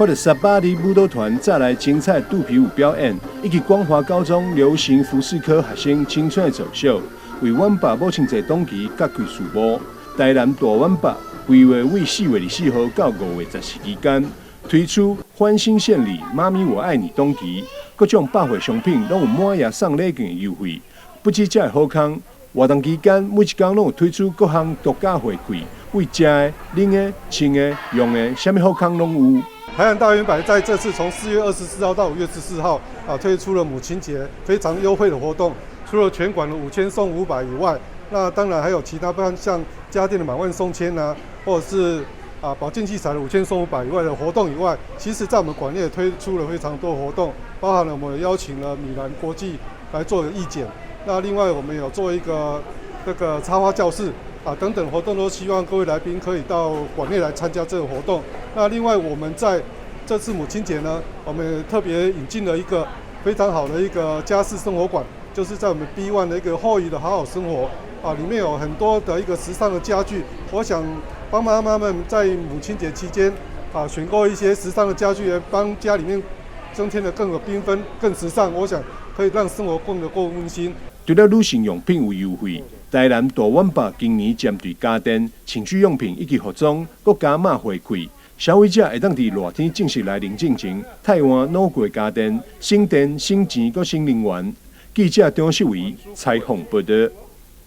或者沙巴黎舞蹈团再来精彩肚皮舞表演，以及光华高中流行服饰科学生青春的走秀，为阮爸母亲节档期各具序幕。台南大阮爸规划为4月24号到5月10日期间，推出欢欣献礼“妈咪我爱你”档期，各种百货商品拢有满额送礼券的优惠。不止这好康，活动期间每一天拢有推出各项独家回馈，为食的、啉的、穿的、用的，什么好康拢有。台南大圆百在这次从4月24号到5月14号推出了母亲节非常优惠的活动，除了全馆的5000送500以外，那当然还有其他像家电的满万送千啊，或者是保健器材的5000送500以外的活动以外，其实在我们馆内也推出了非常多活动，包含了我们邀请了米兰国际来做义检，那另外我们有做一个插花教室等等活动，都希望各位来宾可以到馆内来参加这个活动。那另外我们在这次母亲节呢，我们特别引进了一个非常好的一个家饰生活馆，就是在我们 B1 的一个后裔的好好生活里面有很多的一个时尚的家具，我想帮妈妈们在母亲节期间选购一些时尚的家具，帮家里面增添的更有缤纷、更时尚，我想可以让生活更温馨。除了女性用品有优惠，台南大碗爸今年针对家电、情趣用品以及服装，各加码回馈，消费者会当伫热天正式来领进前，汰换老旧家电，省电、省钱、阁省能源。记者张世伟采访报道。